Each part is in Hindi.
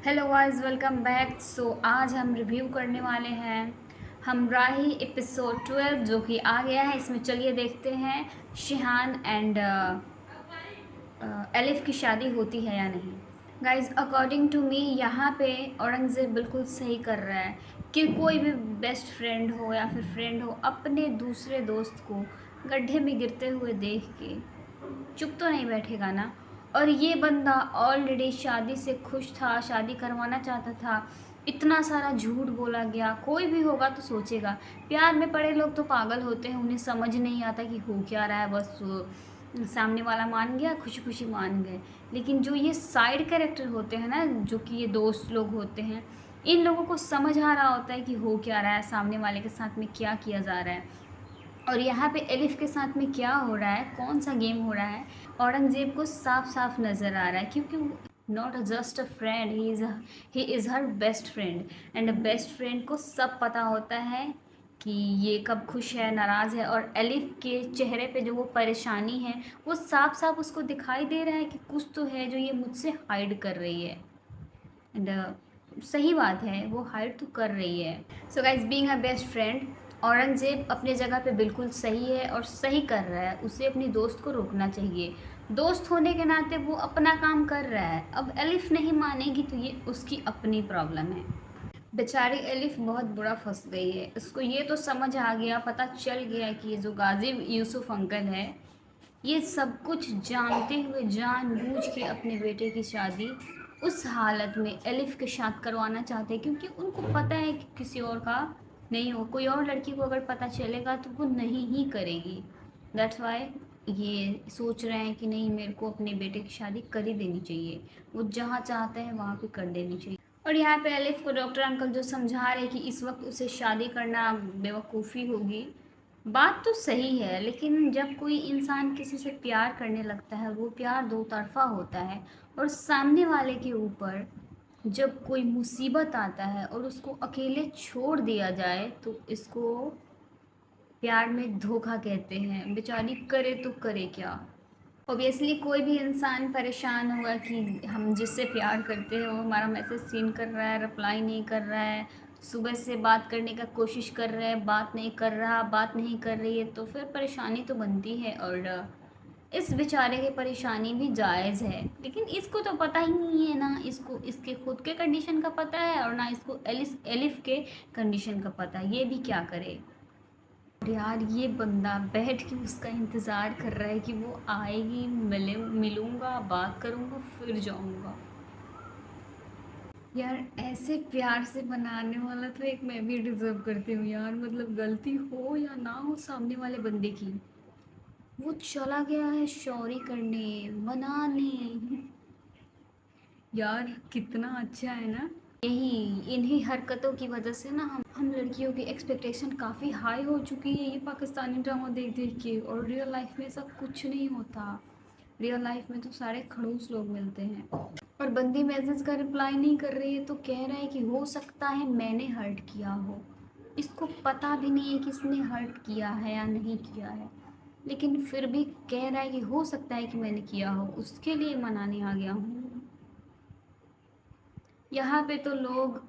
Hello guys, welcome back. आज हम रिव्यू करने वाले हैं हमराही एपिसोड 12 जो कि आ गया है। इसमें चलिए देखते हैं शिहान एंड एलिफ की शादी होती है या नहीं। गाइस, अकॉर्डिंग टू मी यहाँ पे औरंगज़ेब बिल्कुल सही कर रहा है कि कोई भी बेस्ट फ्रेंड हो या फिर फ्रेंड हो, अपने दूसरे दोस्त को गड्ढे में गिरते हुए देख के चुप तो नहीं बैठेगा ना। और ये बंदा ऑलरेडी शादी से खुश था, शादी करवाना चाहता था। इतना सारा झूठ बोला गया। कोई भी होगा तो सोचेगा। प्यार में पड़े लोग तो पागल होते हैं, उन्हें समझ नहीं आता कि हो क्या रहा है। बस सामने वाला मान गया, खुशी खुशी मान गए। लेकिन जो ये साइड कैरेक्टर होते हैं ना, जो कि ये दोस्त लोग होते हैं, इन लोगों को समझ आ रहा होता है कि हो क्या रहा है, सामने वाले के साथ में क्या किया जा रहा है और यहाँ पे एलिफ के साथ में क्या हो रहा है, कौन सा गेम हो रहा है। औरंगज़ेब को साफ साफ नज़र आ रहा है क्योंकि not just a friend, he is her best friend. And best friend को सब पता होता है कि ये कब खुश है, नाराज़ है। और एलिफ के चेहरे पे जो वो परेशानी है, वो साफ साफ उसको दिखाई दे रहा है कि कुछ तो है जो ये मुझसे हाइड कर रही है। एंड सही बात है, वो हाइड तो कर रही है। So guys, being a best friend, Aurangzeb अपने जगह पे बिल्कुल सही है और सही कर रहा है। उसे अपनी दोस्त को रोकना चाहिए। दोस्त होने के नाते वो अपना काम कर रहा है। अब एलिफ नहीं मानेगी तो ये उसकी अपनी प्रॉब्लम है। बेचारी एलिफ बहुत बुरा फंस गई है। उसको ये तो समझ आ गया, पता चल गया कि ये जो गाजी यूसुफ अंकल है, ये सब कुछ जानते हुए जानबूझ के अपने बेटे की शादी उस हालत में एलिफ के साथ करवाना चाहते हैं क्योंकि उनको पता है कि किसी और का नहीं हो। कोई और लड़की को अगर पता चलेगा तो वो नहीं ही करेगी। दैट्स वाई ये सोच रहे हैं कि नहीं, मेरे को अपने बेटे की शादी कर ही देनी चाहिए। वो जहाँ चाहते हैं वहाँ पे कर देनी चाहिए। और यहाँ पे एलिफ को डॉक्टर अंकल जो समझा रहे हैं कि इस वक्त उसे शादी करना बेवकूफ़ी होगी। बात तो सही है, लेकिन जब कोई इंसान किसी से प्यार करने लगता है, वो प्यार दो तरफ़ा होता है। और सामने वाले के ऊपर जब कोई मुसीबत आता है और उसको अकेले छोड़ दिया जाए तो इसको प्यार में धोखा कहते हैं। बेचारी करे तो करे क्या। ऑब्वियसली कोई भी इंसान परेशान होगा कि हम जिससे प्यार करते हैं वो हमारा मैसेज सीन कर रहा है, रिप्लाई नहीं कर रहा है, सुबह से बात करने का कोशिश कर रहा है, बात नहीं कर रहा, बात नहीं कर रही है, तो फिर परेशानी तो बनती है। और इस बेचारे की परेशानी भी जायज़ है, लेकिन इसको तो पता ही नहीं है ना। इसको इसके खुद के कंडीशन का पता है और ना इसको एलिफ के कंडीशन का पता है। ये भी क्या करे यार। ये बंदा बैठ के उसका इंतज़ार कर रहा है कि वो आएगी, मिलूँगा, बात करूँगा, फिर जाऊँगा। यार ऐसे प्यार से बनाने वाला तो एक मैं भी डिज़र्व करती हूँ यार। मतलब गलती हो या ना हो सामने वाले बंदे की, वो चला गया है शौरी करने, मनाने। यार कितना अच्छा है ना। यही इन्हीं हरकतों की वजह से ना हम लड़कियों की एक्सपेक्टेशन काफ़ी हाई हो चुकी है ये पाकिस्तानी ड्रामा देख देख के। और रियल लाइफ में ऐसा कुछ नहीं होता। रियल लाइफ में तो सारे खड़ूस लोग मिलते हैं। और बंदी मैसेज का रिप्लाई नहीं कर रही है तो कह रहा है कि हो सकता है मैंने हर्ट किया हो। इसको पता भी नहीं है कि इसने हर्ट किया है या नहीं किया है, लेकिन फिर भी कह रहा है कि हो सकता है कि मैंने किया हो, उसके लिए मनाने आ गया हूँ। यहाँ पे तो लोग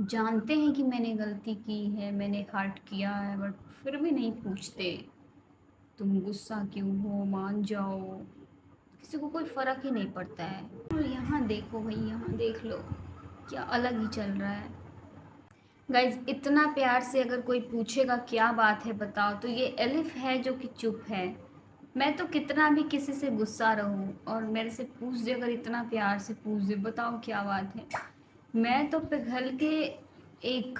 जानते हैं कि मैंने गलती की है, मैंने हर्ट किया है, बट फिर भी नहीं पूछते तुम गुस्सा क्यों हो, मान जाओ। किसी को कोई फ़र्क ही नहीं पड़ता है। और यहाँ देखो भाई, यहाँ देख लो क्या अलग ही चल रहा है। गाइज, इतना प्यार से अगर कोई पूछेगा क्या बात है बताओ, तो ये एलिफ है जो कि चुप है। मैं तो कितना भी किसी से गुस्सा रहूं और मेरे से पूछ दे, अगर इतना प्यार से पूछ दे बताओ क्या बात है, मैं तो पिघल के एक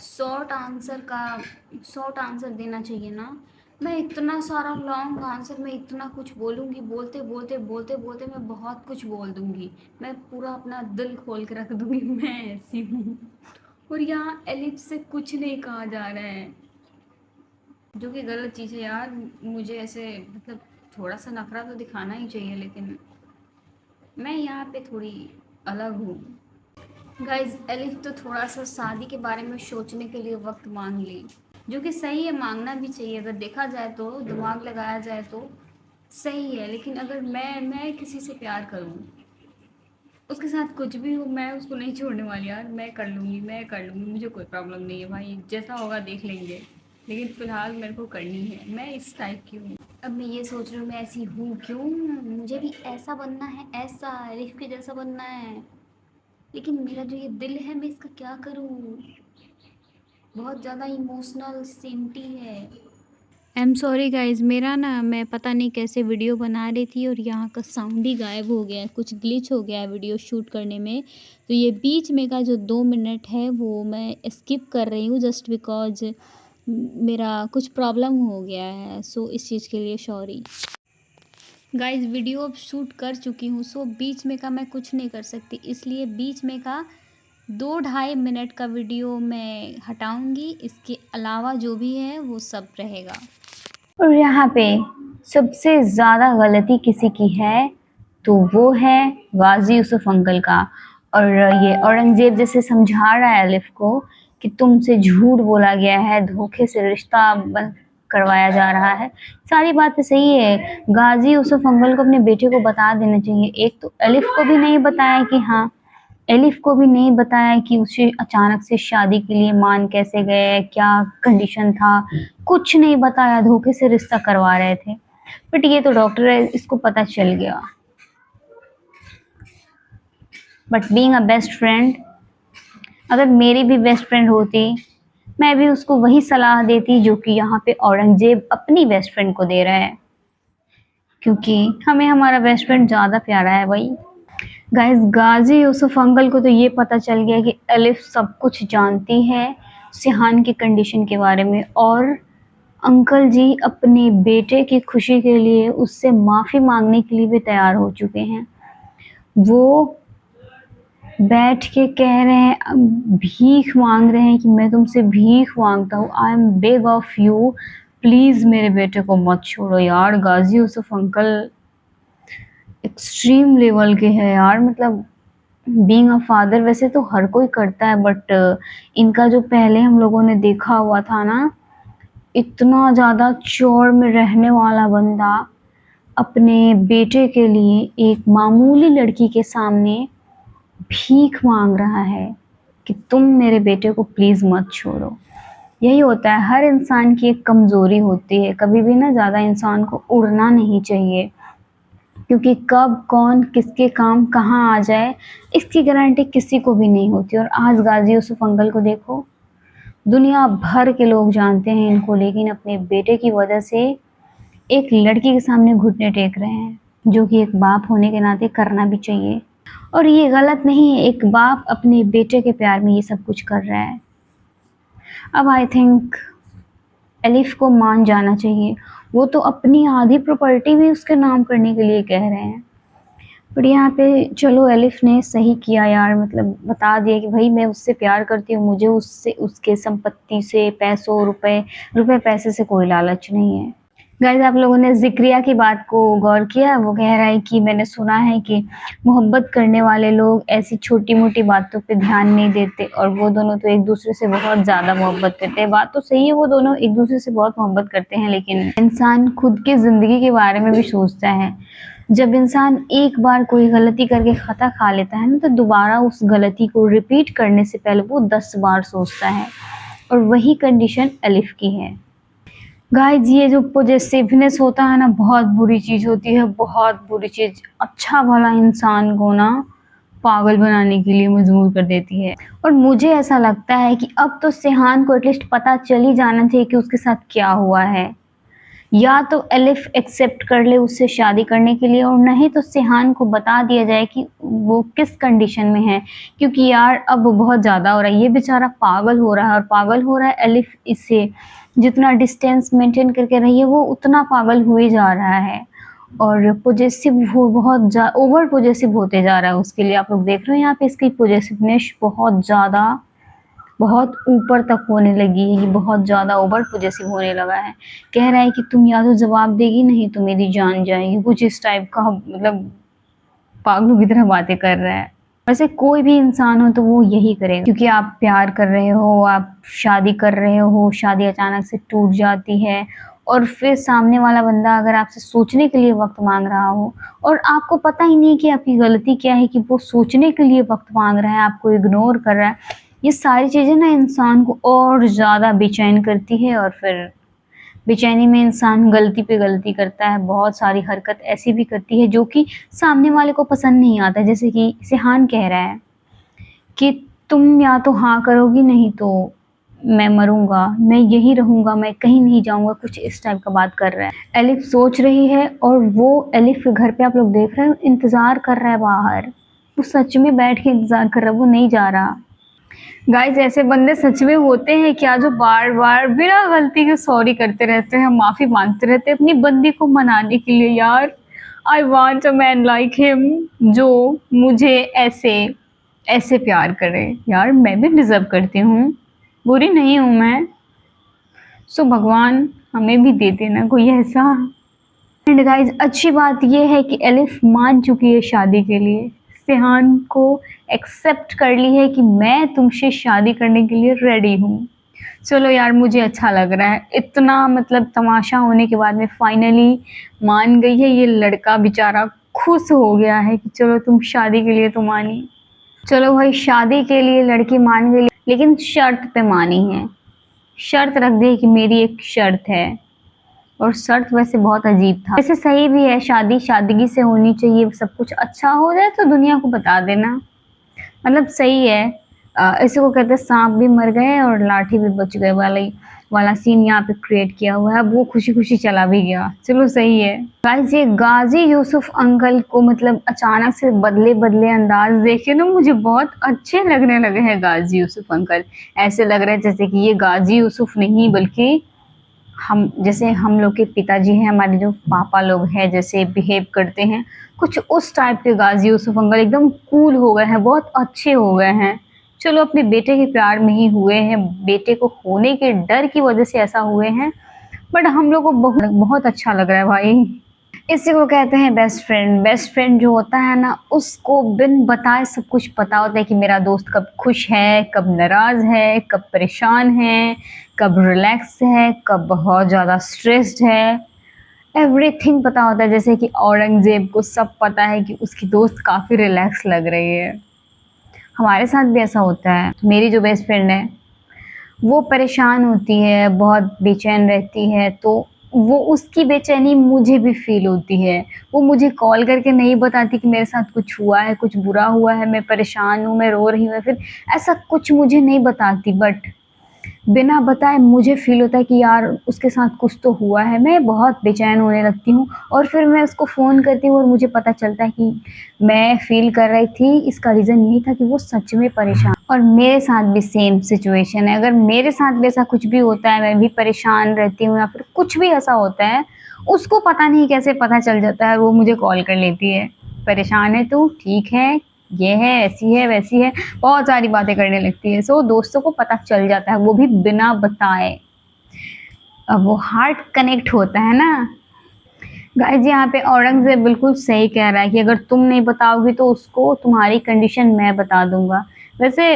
शॉर्ट आंसर देना चाहिए ना। मैं इतना सारा लॉन्ग आंसर, मैं इतना कुछ बोलूँगी, बोलते बोलते बोलते बोलते मैं बहुत कुछ बोल दूँगी। मैं पूरा अपना दिल खोल के रख दूँगी, मैं ऐसी हूँ। और यहाँ एलिफ से कुछ नहीं कहा जा रहा है, जो कि गलत चीज़ है यार। मुझे ऐसे मतलब थोड़ा सा नखरा तो दिखाना ही चाहिए, लेकिन मैं यहाँ पे थोड़ी अलग हूँ। गाइज, एलिफ तो थोड़ा सा शादी के बारे में सोचने के लिए वक्त मांग ली, जो कि सही है, मांगना भी चाहिए। अगर देखा जाए तो, दिमाग लगाया जाए तो सही है। लेकिन अगर मैं किसी से प्यार करूँ उसके साथ कुछ भी हो मैं उसको नहीं छोड़ने वाली यार, मैं कर लूँगी, मुझे कोई प्रॉब्लम नहीं है भाई, जैसा होगा देख लेंगे, लेकिन फ़िलहाल मेरे को करनी है, मैं इस टाइप की हूँ। अब मैं ये सोच रही हूँ मैं ऐसी हूँ क्यों? मुझे भी ऐसा बनना है, ऐसा अलिफ के जैसा बनना है, लेकिन मेरा जो ये दिल है मैं इसका क्या करूँ? बहुत ज़्यादा इमोशनल सेंटी है। आई एम सॉरी गाइज़, मेरा ना मैं पता नहीं कैसे वीडियो बना रही थी और यहाँ का साउंड ही गायब हो गया है, कुछ ग्लिच हो गया है वीडियो शूट करने में। तो ये बीच में का जो 2 मिनट है वो मैं स्किप कर रही हूँ जस्ट बिकॉज़ मेरा कुछ प्रॉब्लम हो गया है, सो इस चीज़ के लिए सॉरी। गाइज़ वीडियो अब शूट कर चुकी हूँ, सो बीच में का मैं कुछ नहीं कर सकती, इसलिए बीच में का 2 ढाई मिनट का वीडियो मैं हटाऊँगी, इसके अलावा जो भी है वो सब रहेगा। और यहाँ पे सबसे ज़्यादा गलती किसी की है तो वो है गाजी यूसुफ अंकल का। और ये औरंगज़ेब जैसे समझा रहा है अलिफ को कि तुमसे झूठ बोला गया है, धोखे से रिश्ता बंद करवाया जा रहा है। सारी बातें सही है, गाजी यूसुफ अंकल को अपने बेटे को बता देना चाहिए। एक तो अलिफ को भी नहीं बताया कि हाँ, एलिफ को भी नहीं बताया कि उसे अचानक से शादी के लिए मान कैसे गए, क्या कंडीशन था, कुछ नहीं बताया, धोखे से रिश्ता करवा रहे थे। बट ये तो डॉक्टर है, इसको पता चल गया। But being a best friend, अगर मेरी भी बेस्ट फ्रेंड होती, मैं भी उसको वही सलाह देती जो कि यहाँ पे औरंगजेब अपनी बेस्ट फ्रेंड को दे रहा है, क्योंकि हमें हमारा बेस्ट फ्रेंड ज़्यादा प्यारा है भाई। गाइस गाजी यूसुफ अंकल को तो ये पता चल गया कि अलिफ सब कुछ जानती है सिहान की कंडीशन के बारे में, और अंकल जी अपने बेटे की खुशी के लिए उससे माफ़ी मांगने के लिए भी तैयार हो चुके हैं। वो बैठ के कह रहे हैं, भीख मांग रहे हैं कि मैं तुमसे भीख मांगता हूँ, I am beg of you, please मेरे बेटे को मत छोड़ो। यार गाजी यूसुफ अंकल एक्सट्रीम लेवल के हैं यार, मतलब बीइंग अ फादर वैसे तो हर कोई करता है, बट इनका जो पहले हम लोगों ने देखा हुआ था ना, इतना ज़्यादा चौड़ में रहने वाला बंदा अपने बेटे के लिए एक मामूली लड़की के सामने भीख मांग रहा है कि तुम मेरे बेटे को प्लीज़ मत छोड़ो। यही होता है, हर इंसान की एक कमज़ोरी होती है, कभी भी ना ज़्यादा इंसान को उड़ना नहीं चाहिए, क्योंकि कब कौन किसके काम कहाँ आ जाए इसकी गारंटी किसी को भी नहीं होती। और आज गाजी यूसुफ अंकल को देखो, दुनिया भर के लोग जानते हैं इनको, लेकिन अपने बेटे की वजह से एक लड़की के सामने घुटने टेक रहे हैं, जो कि एक बाप होने के नाते करना भी चाहिए। और ये गलत नहीं है, एक बाप अपने बेटे के प्यार में ये सब कुछ कर रहा है। अब आई थिंक एलिफ को मान जाना चाहिए, वो तो अपनी आधी प्रॉपर्टी भी उसके नाम करने के लिए कह रहे हैं। बट यहाँ पे चलो एलिफ ने सही किया यार, मतलब बता दिया कि भाई मैं उससे प्यार करती हूँ, मुझे उससे उसके संपत्ति से पैसों रुपए पैसे से कोई लालच नहीं है। गाइस आप लोगों ने ज़िक्रिया की बात को गौर किया? वो कह रहा है कि मैंने सुना है कि मोहब्बत करने वाले लोग ऐसी छोटी-मोटी बातों पे ध्यान नहीं देते, और वो दोनों तो एक-दूसरे से बहुत ज़्यादा मोहब्बत करते हैं। बात तो सही है, वो दोनों एक-दूसरे से बहुत मोहब्बत करते हैं, लेकिन इंसान खुद की ज़िंदगी के बारे में भी सोचता है। जब इंसान एक बार कोई गलती करके खता खा लेता है ना, तो दोबारा उस गलती को रिपीट करने से पहले वो 10 बार सोचता है, और वही कंडीशन अलिफ की है। गाइज ये जो पॉजेसिवनेस होता है ना, बहुत बुरी चीज़ होती है, बहुत बुरी चीज़। अच्छा भला इंसान को ना पागल बनाने के लिए मजबूर कर देती है। और मुझे ऐसा लगता है कि अब तो सिहान को एटलीस्ट पता चल ही जाना चाहिए कि उसके साथ क्या हुआ है। या तो एलिफ एक्सेप्ट कर ले उससे शादी करने के लिए, और नहीं तो सिहान को बता दिया जाए कि वो किस कंडीशन में है, क्योंकि यार अब बहुत ज़्यादा हो रहा है, ये बेचारा पागल हो रहा है, और पागल हो रहा है एलिफ इससे जितना डिस्टेंस मेंटेन करके रही है वो उतना पागल हुए जा रहा है, और पॉजेसिव वो बहुत ओवर पॉजेसिव होते जा रहा है उसके लिए। आप लोग देख रहे हो यहाँ पे इसकी पॉजेसिवनेस बहुत ज़्यादा, बहुत ऊपर तक होने लगी है, ये बहुत ज़्यादा ओवर पॉजेसिव होने लगा है। कह रहा है कि तुम या तो जवाब देगी, नहीं तो मेरी जान जाएगी, कुछ इस टाइप का, मतलब पागलों की तरह बातें कर रहा है। वैसे कोई भी इंसान हो तो वो यही करेगा, क्योंकि आप प्यार कर रहे हो, आप शादी कर रहे हो, शादी अचानक से टूट जाती है, और फिर सामने वाला बंदा अगर आपसे सोचने के लिए वक़्त माँग रहा हो और आपको पता ही नहीं कि आपकी गलती क्या है कि वो सोचने के लिए वक़्त माँग रहा है, आपको इग्नोर कर रहा है। ये सारी चीज़ें ना इंसान को और ज़्यादा बेचैन करती है और फिर बेचैनी में इंसान गलती पे गलती करता है, बहुत सारी हरकत ऐसी भी करती है जो कि सामने वाले को पसंद नहीं आता। जैसे कि सिहान कह रहा है कि तुम या तो हाँ करोगी नहीं तो मैं मरूँगा, मैं यहीं रहूँगा, मैं कहीं नहीं जाऊँगा, कुछ इस टाइप का बात कर रहा है। एलिफ सोच रही है और वो एलिफ के घर पे आप लोग देख रहे हो इंतज़ार कर रहा है बाहर। वो सच में बैठ के इंतज़ार कर रहा है, वो नहीं जा रहा। गाइस ऐसे बंदे सच में होते हैं क्या जो बार-बार बिना गलती के सॉरी करते रहते हैं, माफ़ी माँगते रहते हैं अपनी बंदी को मनाने के लिए यार। I want a man like him जो मुझे ऐसे प्यार करे। यार मैं भी डिज़र्व करती हूँ, बुरी नहीं हूँ मैं। सो भगवान हमें भी दे देना कोई ऐसा। एंड गाइस अच्छी बात ये है कि एलिफ मान चुकी है शादी के लिए। सिहान को एक्सेप्ट कर ली है कि मैं तुमसे शादी करने के लिए रेडी हूँ। चलो यार मुझे अच्छा लग रहा है, इतना मतलब तमाशा होने के बाद में फाइनली मान गई है ये लड़का, बेचारा खुश हो गया है कि चलो तुम शादी के लिए तो मानी। चलो भाई शादी के लिए लड़की मान गई, लेकिन शर्त पे मानी है। शर्त रख दी कि मेरी एक शर्त है, और शर्त वैसे बहुत अजीब था। वैसे सही भी है, शादी सादगी से होनी चाहिए, सब कुछ अच्छा हो जाए तो दुनिया को बता देना, मतलब सही है। इसी को कहते हैं सांप भी मर गए और लाठी भी बच गए वाला सीन यहाँ पे क्रिएट किया हुआ है। अब वो खुशी खुशी चला भी गया, चलो सही है। गाइस ये गाजी यूसुफ अंकल को मतलब अचानक से बदले बदले अंदाज देखे ना मुझे बहुत अच्छे लगने लगे हैं। गाजी यूसुफ अंकल ऐसे लग रहे हैं जैसे कि ये गाजी यूसुफ नहीं बल्कि हम लोग के पिताजी हैं, हमारे जो पापा लोग हैं जैसे बिहेव करते हैं, कुछ उस टाइप के गाजी यूसुफ अंकल एकदम कूल हो गए हैं, बहुत अच्छे हो गए हैं। चलो अपने बेटे के प्यार में ही हुए हैं, बेटे को खोने के डर की वजह से ऐसा हुए हैं, बट हम लोग को बहुत अच्छा लग रहा है भाई। इसी को कहते हैं बेस्ट फ्रेंड। बेस्ट फ्रेंड जो होता है ना उसको बिन बताए सब कुछ पता होता है कि मेरा दोस्त कब खुश है, कब नाराज़ है, कब परेशान है, कब रिलैक्स है, कब बहुत ज़्यादा स्ट्रेस्ड है। एवरीथिंग पता होता है। जैसे कि औरंगज़ेब को सब पता है कि उसकी दोस्त काफ़ी रिलैक्स लग रही है। हमारे साथ भी ऐसा होता है। मेरी जो बेस्ट फ्रेंड है वो परेशान होती है, बहुत बेचैन रहती है, तो वो उसकी बेचैनी मुझे भी फ़ील होती है। वो मुझे कॉल करके नहीं बताती कि मेरे साथ कुछ हुआ है, कुछ बुरा हुआ है, मैं परेशान हूँ, मैं रो रही हूँ, या फिर ऐसा कुछ मुझे नहीं बताती, बट बिना बताए मुझे फ़ील होता है कि यार उसके साथ कुछ तो हुआ है। मैं बहुत बेचैन होने लगती हूँ और फिर मैं उसको फ़ोन करती हूँ और मुझे पता चलता है कि मैं फ़ील कर रही थी, इसका रीज़न यही था कि वो सच में परेशान। और मेरे साथ भी सेम सिचुएशन है। अगर मेरे साथ भी ऐसा कुछ भी होता है, मैं भी परेशान रहती हूँ या फिर कुछ भी ऐसा होता है, उसको पता नहीं कैसे पता चल जाता है, वो मुझे कॉल कर लेती है, परेशान है तू, ठीक है, ये है, ऐसी है, वैसी है, बहुत सारी बातें करने लगती है। सो दोस्तों को पता चल जाता है, वो भी बिना बताए। अब वो हार्ट कनेक्ट होता है ना। गाइस यहाँ पे औरंगज़ेब बिल्कुल सही कह रहा है कि अगर तुम नहीं बताओगी तो उसको तुम्हारी कंडीशन मैं बता दूंगा। वैसे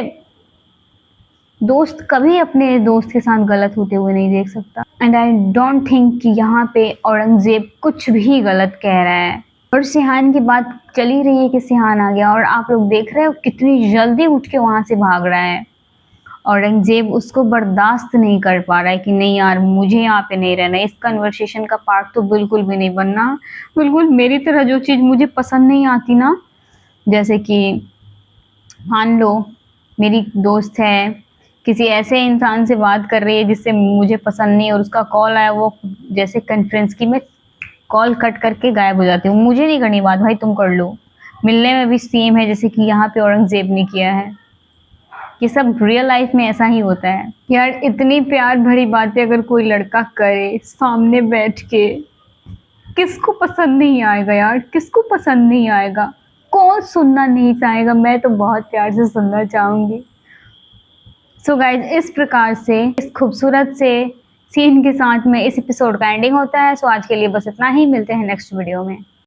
दोस्त कभी अपने दोस्त के साथ गलत होते हुए नहीं देख सकता, एंड आई डोंट थिंक कि यहाँ पे औरंगज़ेब कुछ भी गलत कह रहा है। और सिहान की बात चल ही रही है कि सिहान आ गया और आप लोग देख रहे हो कितनी जल्दी उठ के वहाँ से भाग रहा है। औरंगज़ेब उसको बर्दाश्त नहीं कर पा रहा है कि नहीं यार मुझे यहाँ पे नहीं रहना, इस कन्वर्सेशन का पार्ट तो बिल्कुल भी नहीं बनना। बिल्कुल मेरी तरह जो चीज़ मुझे पसंद नहीं आती ना, जैसे कि मान लो मेरी दोस्त है, किसी ऐसे इंसान से बात कर रही है जिससे मुझे पसंद नहीं, और उसका कॉल आया, वो जैसे कॉन्फ्रेंस की, मैं कॉल कट करके गायब हो जाती हूँ, मुझे नहीं करनी बात, भाई तुम कर लो। मिलने में भी सेम है जैसे कि यहाँ पे औरंगज़ेब ने किया है। ये सब रियल लाइफ में ऐसा ही होता है यार। इतनी प्यार भरी बातें अगर कोई लड़का करे सामने बैठ के, किसको पसंद नहीं आएगा यार, किसको पसंद नहीं आएगा, कौन सुनना नहीं चाहेगा। मैं तो बहुत प्यार से सुनना चाहूँगी। सो गाइज इस प्रकार से इस खूबसूरत से सीन के साथ में इस एपिसोड का एंडिंग होता है। सो आज के लिए बस इतना ही, मिलते हैं नेक्स्ट वीडियो में।